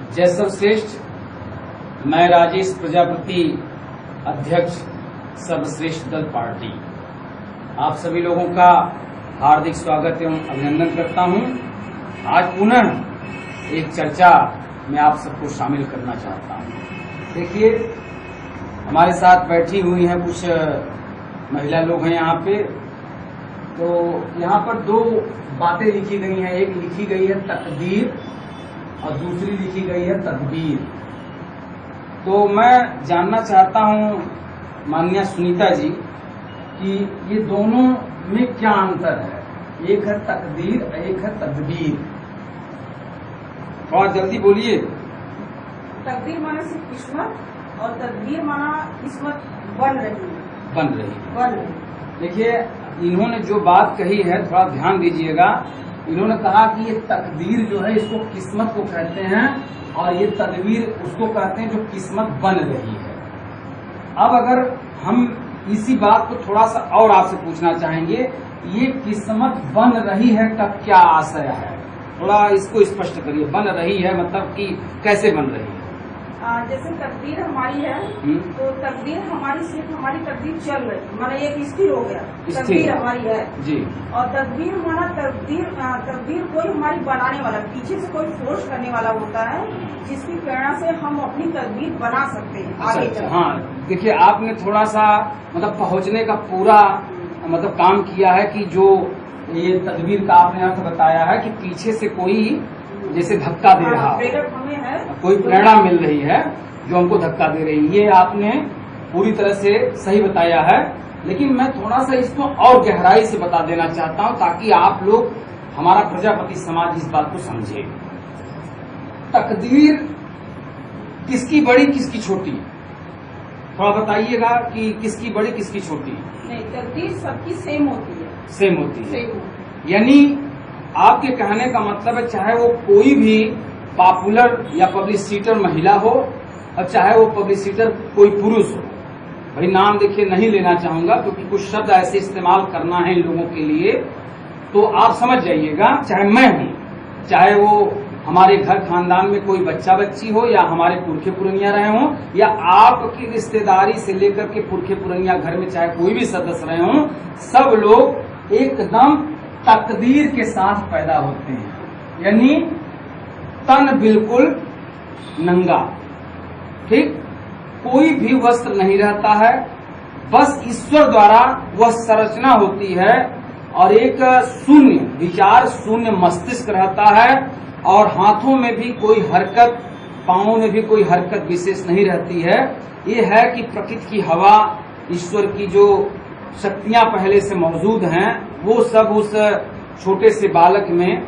जय सर्वश्रेष्ठ। मैं राजेश प्रजापति, अध्यक्ष सर्वश्रेष्ठ दल पार्टी, आप सभी लोगों का हार्दिक स्वागत एवं अभिनंदन करता हूं। आज पुनः एक चर्चा में आप सबको शामिल करना चाहता हूं। देखिए, हमारे साथ बैठी हुई हैं कुछ महिला लोग हैं यहाँ पे। तो यहाँ पर दो बातें लिखी गई हैं, एक लिखी गई है तकदीर और दूसरी लिखी गई है तदबीर। तो मैं जानना चाहता हूँ माननीय सुनीता जी कि ये दोनों में क्या अंतर है। एक है तकदीर, एक है तदबीर। थोड़ा जल्दी बोलिए। तकदीर माना सिर्फ किस्मत और तदबीर माना किस्मत बन रही। देखिए, इन्होंने जो बात कही है थोड़ा ध्यान दीजिएगा। इन्होंने कहा कि ये तकदीर जो है इसको किस्मत को कहते हैं और ये तदबीर उसको कहते हैं जो किस्मत बन रही है। अब अगर हम इसी बात को थोड़ा सा और आपसे पूछना चाहेंगे, ये किस्मत बन रही है का क्या आशय है? थोड़ा इसको स्पष्ट करिए। बन रही है मतलब कि कैसे बन रही है? जैसे तकदीर हमारी है तो तकदीर हमारी सिर्फ हमारी तकदीर चल रही, माना एक स्थिर हो गया, तकदीर हमारी है जी। और तदबीर माना तकदीर कोई हमारी बनाने वाला, पीछे से कोई फोर्स करने वाला होता है जिसकी प्रेरणा से हम अपनी तकदीर बना सकते हैं आगे चल। हाँ, देखिए आपने थोड़ा सा मतलब पहुंचने का पूरा मतलब काम किया है कि जो ये तदबीर का आपने अर्थ बताया है कि पीछे से कोई जैसे धक्का दे रहा है, कोई प्रेरणा मिल रही है जो हमको धक्का दे रही है। ये आपने पूरी तरह से सही बताया है, लेकिन मैं थोड़ा सा इसको और गहराई से बता देना चाहता हूं ताकि आप लोग, हमारा प्रजापति समाज इस बात को समझे। तकदीर किसकी बड़ी किसकी छोटी, थोड़ा बताइएगा कि किसकी बड़ी किसकी छोटी? नहीं, तकदीर सबकी सेम होती है। सेम होती है। यानी आपके कहने का मतलब है चाहे वो कोई भी पॉपुलर या पब्लिसिटर महिला हो और चाहे वो पब्लिसिटर कोई पुरुष हो। भाई नाम देखिए नहीं लेना चाहूंगा क्योंकि कुछ शब्द ऐसे इस्तेमाल करना है इन लोगों के लिए, तो आप समझ जाइएगा। चाहे मैं हूं, चाहे वो हमारे घर खानदान में कोई बच्चा बच्ची हो या हमारे पुरखे पुरनिया रहे हों या आपकी रिश्तेदारी से लेकर के पुरखे पुरनिया घर में चाहे कोई भी सदस्य रहे हों, सब लोग एकदम तकदीर के साथ पैदा होते हैं। यानी तन बिल्कुल नंगा, ठीक, कोई भी वस्त्र नहीं रहता है, बस ईश्वर द्वारा वह संरचना होती है और एक शून्य विचार, शून्य मस्तिष्क रहता है और हाथों में भी कोई हरकत, पांवों में भी कोई हरकत विशेष नहीं रहती है। ये है कि प्रकृति की हवा, ईश्वर की जो शक्तियां पहले से मौजूद हैं, वो सब उस छोटे से बालक में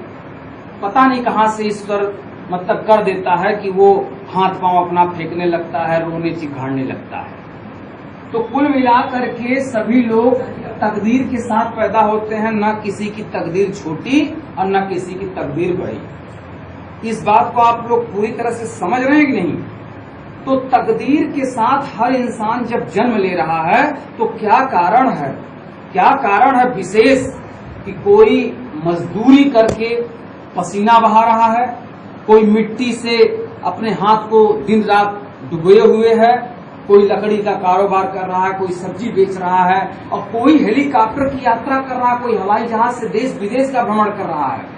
पता नहीं कहां से ईश्वर मतलब कर देता है कि वो हाथ पांव अपना फेंकने लगता है, रोने चिघाड़ने लगता है। तो कुल मिलाकर के सभी लोग तकदीर के साथ पैदा होते हैं, न किसी की तकदीर छोटी और न किसी की तकदीर बड़ी। इस बात को आप लोग पूरी तरह से समझ रहे हैं कि नहीं? तो तकदीर के साथ हर इंसान जब जन्म ले रहा है तो क्या कारण है, क्या कारण है विशेष कि कोई मजदूरी करके पसीना बहा रहा है, कोई मिट्टी से अपने हाथ को दिन रात डुबोए हुए है, कोई लकड़ी का कारोबार कर रहा है, कोई सब्जी बेच रहा है और कोई हेलीकॉप्टर की यात्रा कर रहा है, कोई हवाई जहाज से देश विदेश का भ्रमण कर रहा है,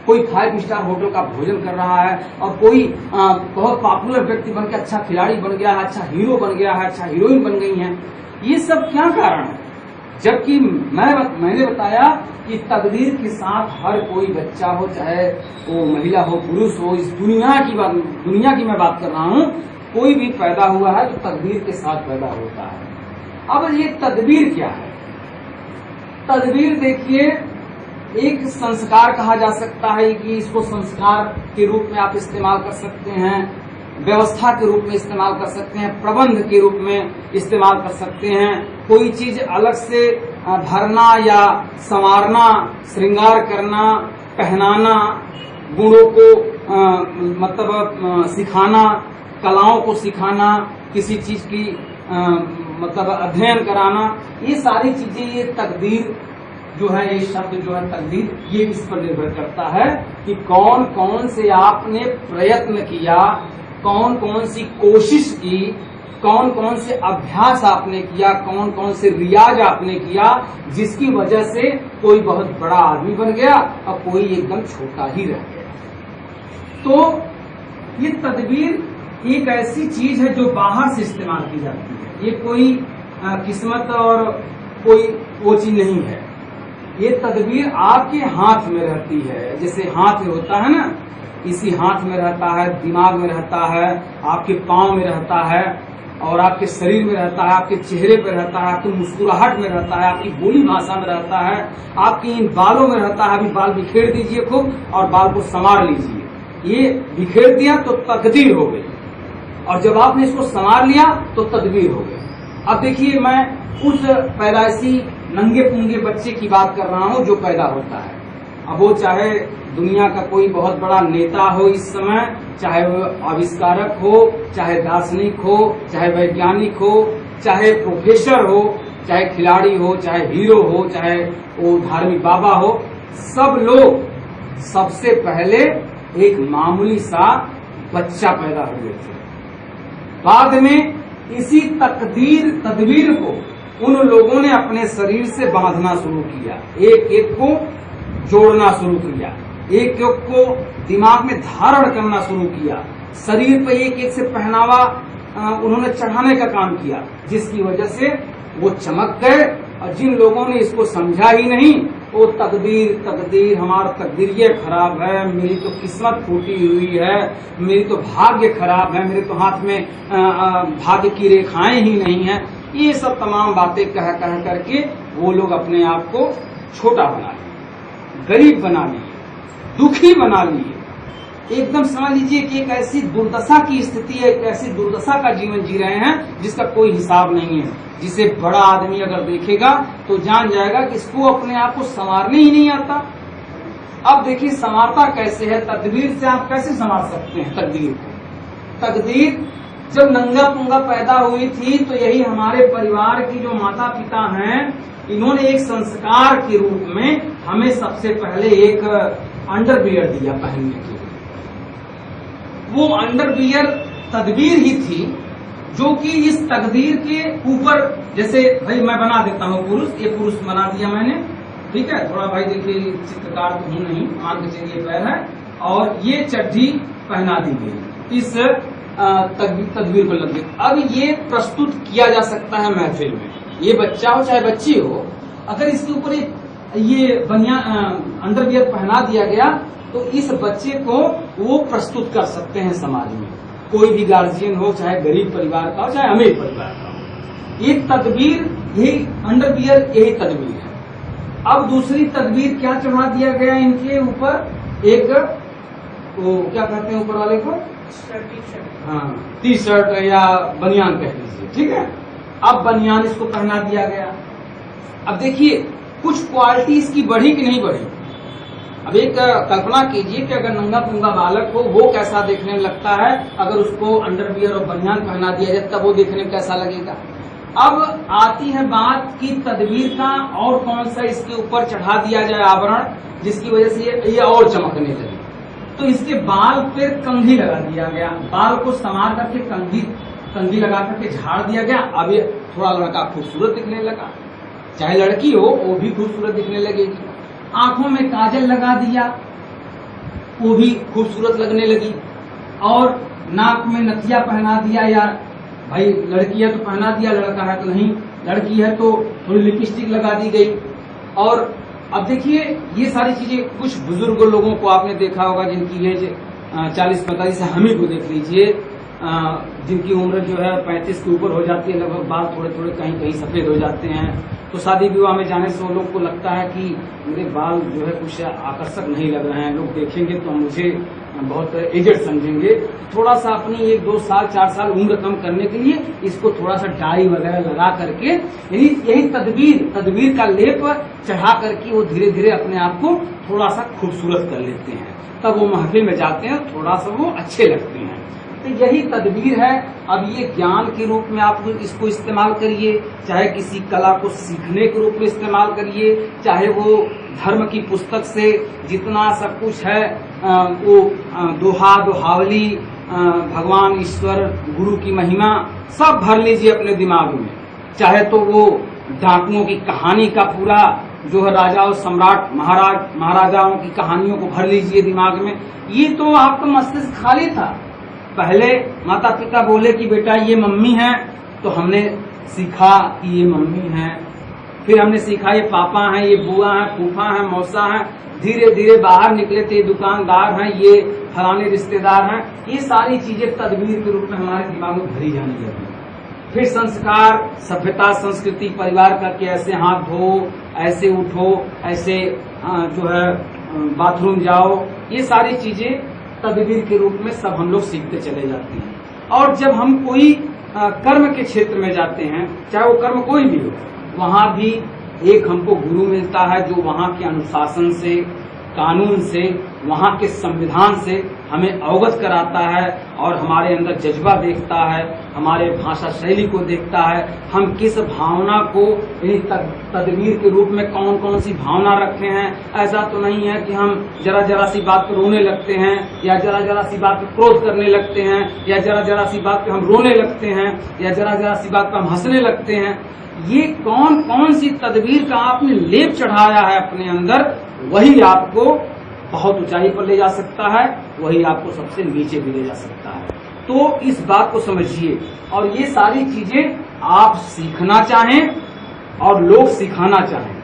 कोई 5 स्टार होटल का भोजन कर रहा है और कोई बहुत पॉपुलर व्यक्ति बनकर अच्छा खिलाड़ी बन गया है, अच्छा हीरो बन गया है, अच्छा हीरोइन बन गई हैं। ये सब क्या कारण है? जबकि मैंने बताया कि तकदीर के साथ हर कोई बच्चा हो, चाहे वो महिला हो पुरुष हो, इस दुनिया की मैं बात कर रहा हूँ, कोई भी पैदा हुआ है तो तकदीर के साथ पैदा होता है। अब ये तदबीर क्या है? तदबीर देखिए, एक संस्कार कहा जा सकता है कि इसको संस्कार के रूप में आप इस्तेमाल कर सकते हैं, व्यवस्था के रूप में इस्तेमाल कर सकते हैं, प्रबंध के रूप में इस्तेमाल कर सकते हैं। कोई चीज अलग से भरना या संवारना, श्रृंगार करना, पहनाना, गुणों को मतलब सिखाना, कलाओं को सिखाना, किसी चीज की मतलब अध्ययन कराना, ये सारी चीजें ये तकदीर जो है ये शब्द जो है तकदीर, ये इस पर निर्भर करता है कि कौन कौन से आपने प्रयत्न किया, कौन कौन सी कोशिश की, कौन कौन से अभ्यास आपने किया, कौन कौन से रियाज आपने किया, जिसकी वजह से कोई बहुत बड़ा आदमी बन गया और कोई एकदम छोटा ही रह गया। तो ये तदबीर एक ऐसी चीज है जो बाहर से इस्तेमाल की जाती है, ये कोई किस्मत और कोई वो चीज नहीं है। ये तदबीर आपके हाथ में रहती है, जैसे हाथ में होता है ना, इसी हाथ में रहता है, दिमाग में रहता है, आपके पांव में रहता है और आपके शरीर में रहता है, आपके चेहरे पे रहता है, आपकी मुस्कुराहट में रहता है, आपकी बोली भाषा में रहता है, आपके इन बालों में रहता है। अभी बाल बिखेर दीजिए खूब और बाल को संवार लीजिए, ये बिखेर दिया तो तकदीर हो गई, और जब आपने इसको संवार लिया तो तदबीर हो गई। अब देखिए, मैं उस पैदाइशी नंगे पुंगे बच्चे की बात कर रहा हूँ जो पैदा होता है। अब वो चाहे दुनिया का कोई बहुत बड़ा नेता हो इस समय, चाहे वो आविष्कारक हो, चाहे दार्शनिक हो, चाहे वैज्ञानिक हो, चाहे प्रोफेसर हो, चाहे खिलाड़ी हो, चाहे हीरो हो, चाहे वो धार्मिक बाबा हो, सब लोग सबसे पहले एक मामूली सा बच्चा पैदा हुए थे। बाद में इसी तदबीर को उन लोगों ने अपने शरीर से बांधना शुरू किया, एक एक को जोड़ना शुरू किया, एक एक को दिमाग में धारण करना शुरू किया, शरीर पर एक एक से पहनावा उन्होंने चढ़ाने का काम किया, जिसकी वजह से वो चमक गए। और जिन लोगों ने इसको समझा ही नहीं, वो तकदीर हमारा तकदीर ये खराब है, मेरी तो किस्मत फूटी हुई है, मेरी तो भाग्य खराब है, मेरे तो हाथ में भाग्य की रेखाएं ही नहीं है, ये सब तमाम बातें कह करके वो लोग अपने आप को छोटा बना लिए, गरीब बना लिए, दुखी बना लिए। एकदम समझ लीजिए कि एक ऐसी दुर्दशा की स्थिति है, एक ऐसी दुर्दशा का जीवन जी रहे हैं जिसका कोई हिसाब नहीं है, जिसे बड़ा आदमी अगर देखेगा तो जान जाएगा कि इसको अपने आप को संवारने ही नहीं आता। अब देखिए संवारता कैसे है, तदबीर से आप कैसे संवार सकते हैं तकदीर को। तकदीर जब नंगा पुंगा पैदा हुई थी तो यही हमारे परिवार की जो माता पिता हैं, इन्होंने एक संस्कार के रूप में हमें सबसे पहले एक अंडरवियर दिया पहनने के लिए। वो अंडरवियर तदबीर ही थी जो कि इस तकदीर के ऊपर, जैसे भाई मैं बना देता हूँ पुरुष, ये पुरुष बना दिया मैंने, ठीक है, थोड़ा भाई देखिए चित्रकार तो हूँ नहीं, मान के चलिए पैर है, और ये चड्ढी पहना दी गई, इस तदबीर को लग गई। अब ये प्रस्तुत किया जा सकता है महफिल में, ये बच्चा हो चाहे बच्ची हो, अगर इसके ऊपर ये बनियान अंडरवियर पहना दिया गया तो इस बच्चे को वो प्रस्तुत कर सकते हैं समाज में, कोई भी गार्जियन हो, चाहे गरीब परिवार का हो चाहे अमीर परिवार का हो। ये तदबीर, यही अंडरवियर, यही तदबीर है। अब दूसरी तदबीर क्या चढ़ा दिया गया इनके ऊपर, एक वो क्या कहते हैं ऊपर वाले को, हाँ टी शर्ट या बनियान कह लीजिए, ठीक है। अब बनियान इसको पहना दिया गया। अब देखिए कुछ क्वालिटी इसकी बढ़ी कि नहीं बढ़ी। अब एक कल्पना कीजिए कि अगर नंगा पुंगा बालक हो वो कैसा देखने में लगता है, अगर उसको अंडरवियर और बनियान पहना दिया जाए तब वो देखने में कैसा लगेगा। अब आती है बात की तदबीर का, और कौन सा इसके ऊपर चढ़ा दिया जाए आवरण जिसकी वजह से ये और चमकने लगे। तो इसके बाल पे कंघी लगा दिया गया, बाल को संवार करके कंघी लगा करके झाड़ दिया गया। अब ये थोड़ा लड़का खूबसूरत दिखने लगा, चाहे लड़की हो वो भी खूबसूरत दिखने लगेगी। आंखों में काजल लगा दिया, वो भी खूबसूरत लगने लगी, और नाक में नथिया पहना दिया, या भाई लड़की है तो पहना दिया, लड़का है तो नहीं, लड़की है तो थोड़ी लिपस्टिक लगा दी गई। और अब देखिए ये सारी चीजें, कुछ बुजुर्ग लोगों को आपने देखा होगा जिनकी एज 40-45 से, हम ही को देख लीजिए, जिनकी उम्र जो है 35 के ऊपर हो जाती है, लगभग बाल थोड़े थोड़े कहीं कहीं सफेद हो जाते हैं, तो शादी विवाह में जाने से वो लोग को लगता है कि मेरे बाल जो है कुछ आकर्षक नहीं लग रहे हैं, लोग देखेंगे तो मुझे बहुत एजेड समझेंगे। थोड़ा सा अपनी 1, 2 साल 4 साल उम्र कम करने के लिए इसको थोड़ा सा डाई वगैरह लगा करके, यही तदबीर का लेप चढ़ा करके वो धीरे धीरे अपने आप को थोड़ा सा खूबसूरत कर लेते हैं। तब वो महफिल में जाते हैं, थोड़ा सा वो अच्छे लगते हैं। तो यही तदबीर है। अब ये ज्ञान के रूप में आप इसको इस्तेमाल करिए, चाहे किसी कला को सीखने के रूप में इस्तेमाल करिए, चाहे वो धर्म की पुस्तक से जितना सब कुछ है वो दोहा दोहावली, भगवान ईश्वर गुरु की महिमा सब भर लीजिए अपने दिमाग में। चाहे तो वो डाकुओं की कहानी का पूरा जो है राजा और सम्राट महाराजाओं की कहानियों को भर लीजिए दिमाग में। ये तो आपका मस्तिष्क खाली था। पहले माता पिता बोले कि बेटा ये मम्मी है, तो हमने सीखा कि ये मम्मी है, फिर हमने सीखा ये पापा है, ये बुआ है, फूफा है, मौसा है। धीरे धीरे बाहर निकले थे दुकानदार हैं, ये फलाने रिश्तेदार हैं। ये सारी चीजें तदबीर के रूप में हमारे दिमाग में भरी जाने लगी। फिर संस्कार, सभ्यता, संस्कृति, परिवार का कि ऐसे हाथ धो, ऐसे उठो, ऐसे जो है बाथरूम जाओ, ये सारी चीजें तदबीर के रूप में सब हम लोग सीखते चले जाते हैं। और जब हम कोई कर्म के क्षेत्र में जाते हैं, चाहे वो कर्म कोई भी हो, वहां भी एक हमको गुरु मिलता है जो वहां के अनुशासन से, कानून से, वहां के संविधान से हमें अवगत कराता है और हमारे अंदर जज्बा देखता है, हमारे भाषा शैली को देखता है, हम किस भावना को तदबीर के रूप में कौन कौन सी भावना रखे हैं। ऐसा तो नहीं है कि हम जरा जरा सी बात पर रोने लगते हैं, या जरा जरा सी बात पर क्रोध करने लगते हैं, या जरा जरा सी बात पर हम रोने लगते हैं, या जरा जरा सी बात पर हम हंसने लगते हैं। ये कौन कौन सी तदबीर का आपने लेप चढ़ाया है अपने अंदर, वही आपको बहुत ऊंचाई पर ले जा सकता है, वही आपको सबसे नीचे भी ले जा सकता है। तो इस बात को समझिए। और ये सारी चीजें आप सीखना चाहें और लोग सिखाना चाहें,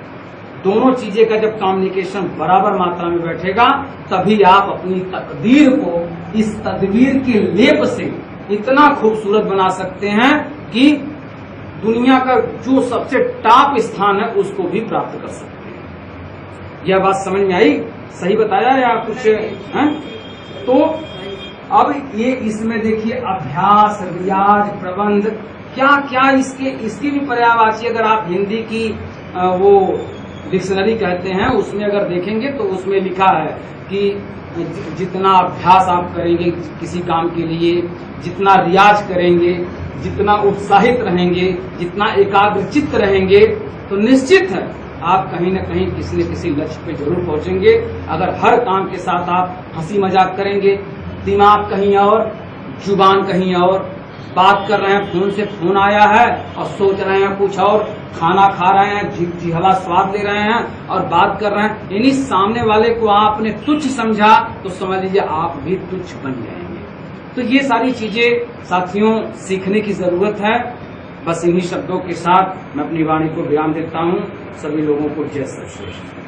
दोनों चीजें का जब कम्युनिकेशन बराबर मात्रा में बैठेगा, तभी आप अपनी तकदीर को इस तदबीर के लेप से इतना खूबसूरत बना सकते हैं कि दुनिया का जो सबसे टॉप स्थान है उसको भी प्राप्त कर सकते हैं। यह बात समझ में आई? सही बताया या कुछ है? तो अब ये इसमें देखिए अभ्यास, रियाज, प्रबंध, क्या क्या इसकी भी पर्यायवाची अगर आप हिंदी की वो डिक्शनरी कहते हैं उसमें अगर देखेंगे तो उसमें लिखा है कि जितना अभ्यास आप करेंगे किसी काम के लिए, जितना रियाज करेंगे, जितना उत्साहित रहेंगे, जितना एकाग्रचित्त रहेंगे, तो निश्चित है आप कहीं न कहीं किसी न किसी लक्ष्य पे जरूर पहुंचेंगे। अगर हर काम के साथ आप हंसी मजाक करेंगे, दिमाग कहीं और, जुबान कहीं और, बात कर रहे हैं फोन से फोन आया है और सोच रहे हैं कुछ और, खाना खा रहे हैं जिह्वा स्वाद ले रहे हैं और बात कर रहे हैं, यानी सामने वाले को आपने तुच्छ समझा तो समझ लीजिए आप भी तुच्छ बन जाएंगे। तो ये सारी चीजें साथियों सीखने की जरूरत है। बस इन्हीं शब्दों के साथ मैं अपनी वाणी को विराम देता हूँ। सभी लोगों को जय श्री कृष्ण।